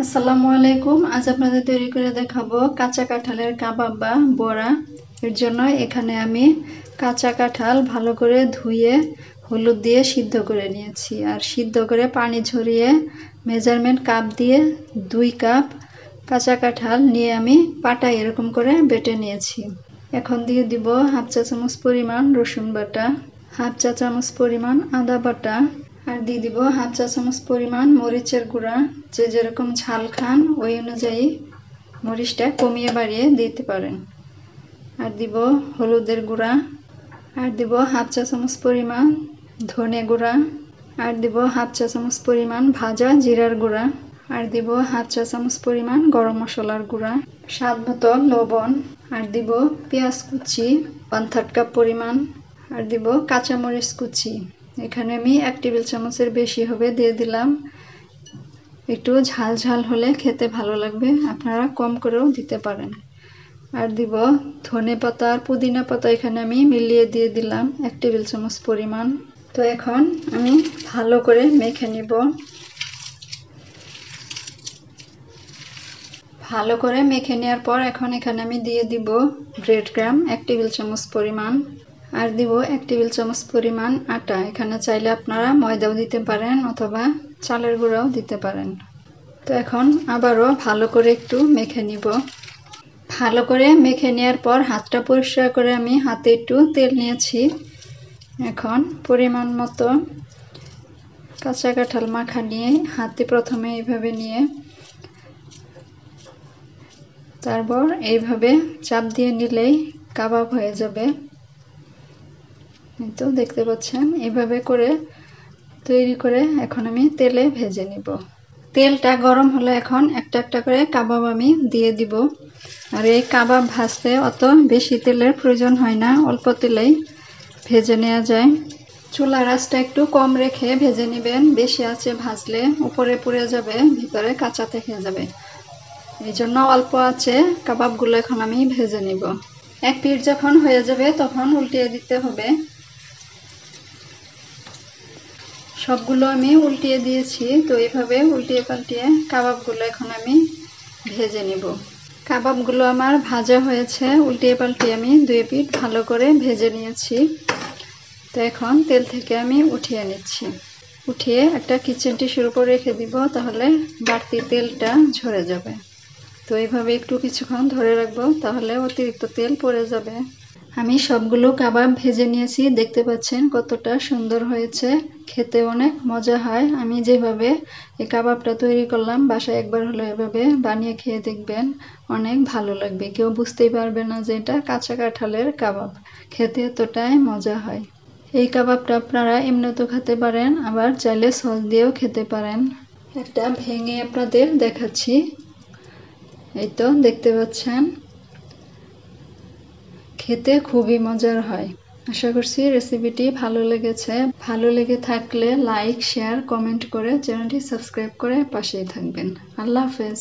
আসসালামু আলাইকুম। আজ আপনাদের তৈরি করে দেখাবো কাঁচা কাঁঠালের কাবাব বা বড়া। এর জন্য এখানে আমি কাঁচা কাঁঠাল ভালো করে ধুয়ে হলুদ দিয়ে সিদ্ধ করে নিয়েছি, আর সিদ্ধ করে পানি ঝরিয়ে মেজারমেন্ট কাপ দিয়ে 2 কাপ কাঁচা কাঁঠাল নিয়ে আমি পাটায় এরকম করে বেটে নিয়েছি। এখন দিয়ে দিব হাফ চা চামচ পরিমাণ রসুন বাটা, হাফ চা চামচ পরিমাণ আদা বাটা, আর দিয়ে দিব হাফ চা চামচ পরিমাণ মরিচের গুঁড়া। যে যেরকম ঝাল খান ওই অনুযায়ী মরিচটা কমিয়ে বাড়িয়ে দিতে পারেন। আর দিব হলুদের গুঁড়া, আর দিব হাফ চা চামচ পরিমাণ ধনে গুঁড়া, আর দিব হাফ চা চামচ পরিমাণ ভাজা জিরার গুঁড়া, আর দিব হাফ চা চামচ পরিমাণ গরম মশলার গুঁড়া, স্বাদ মতো লবণ, আর দিব পেঁয়াজ কুচি 1/3 কাপ পরিমাণ, আর দিব কাঁচামরিচ কুচি। এখানে আমি 1 টেবিল চামচের বেশি হবে দিয়ে দিলাম। একটু ঝাল ঝাল হলে খেতে ভালো লাগবে, আপনারা কম করেও দিতে পারেন। আর দিব ধনে পাতা আর পুদিনা পাতা, এখানে আমি মিলিয়ে দিয়ে দিলাম 1 টেবিল চামচ পরিমাণ। তো এখন আমি ভালো করে মেখে নিব। ভালো করে মেখে নেওয়ার পর এখন এখানে আমি দিয়ে দিব ব্রেড ক্রাম্ব 1 টেবিল চামচ পরিমাণ, আর দিব 1 টেবিল চামচ পরিমাণ আটা। এখানে চাইলে আপনারা ময়দাও দিতে পারেন অথবা চালের গুঁড়াও দিতে পারেন। তো এখন আবারও ভালো করে একটু মেখে নিব। ভালো করে মেখে নেওয়ার পর হাতটা পরিষ্কার করে আমি হাতে একটু তেল নিয়েছি। এখন পরিমাণ মতো কাঁচা কাঁঠাল মাখা নিয়ে হাতে প্রথমে এইভাবে নিয়ে তারপর এইভাবে চাপ দিয়ে নিলেই কাবাব হয়ে যাবে। তো দেখতে পাচ্ছেন এইভাবে করে তৈরি করে এখন আমি তেলে ভেজে নিব। তেলটা গরম হলে এখন একটা একটা করে কাবাব আমি দিয়ে দিব। আর এই কাবাব ভাজতে অত বেশি তেলের প্রয়োজন হয় না, অল্প তেলেই ভেজে নেওয়া যায়। চুলার আঁচটা একটু কম রেখে ভেজে নেবেন, বেশি আঁচে ভাজলে উপরে পুড়ে যাবে, ভিতরে কাঁচা থেকে যাবে। এই জন্য অল্প আঁচে কাবাবগুলো এখন আমি ভেজে নিব। এক পিঠ যখন হয়ে যাবে তখন উল্টিয়ে দিতে হবে। সবগুলো আমি উল্টিয়ে দিয়েছি। তো এইভাবে উল্টিয়ে পাল্টিয়ে কাবাবগুলো এখন আমি ভেজে নিব। কাবাবগুলো আমার ভাজা হয়েছে, উল্টিয়ে পাল্টিয়ে আমি 2 পিঠ ভালো করে ভেজে নিয়েছি। তো এখন তেল থেকে আমি উঠিয়ে নিচ্ছি। উঠিয়ে একটা কিচেন টিস্যুর উপর রেখে দিব, তাহলে বাড়তি তেলটা ঝরে যাবে। তো এইভাবে একটু কিছুক্ষণ ধরে রাখবো, তাহলে অতিরিক্ত তেল পড়ে যাবে। আমি সবগুলো কাবাব ভেজে নিয়েছি, দেখতে পাচ্ছেন কতটা সুন্দর হয়েছে, খেতে অনেক মজা হয়। আমি যেভাবে এই কাবাবটা তৈরি করলাম, বাসায় একবার হলো এভাবে বানিয়ে খেয়ে দেখবেন, অনেক ভালো লাগবে। কেউ বুঝতেই পারবে না যে এটা কাঁচা কাঁঠালের কাবাব, খেতে এতটাই মজা হয়। এই কাবাবটা আপনারা এমনিতেও খেতে পারেন, আবার চাইলে সস দিয়েও খেতে পারেন। একটা ভেঙে আপনাদের দেখাচ্ছি। এই তো দেখতে পাচ্ছেন, খেতে খুবই মজার হয়। আশা করছি রেসিপিটি ভালো লেগেছে। ভালো লেগে থাকলে লাইক, শেয়ার, কমেন্ট করে চ্যানেলটি সাবস্ক্রাইব করে পাশেই থাকবেন। আল্লাহ হাফেজ।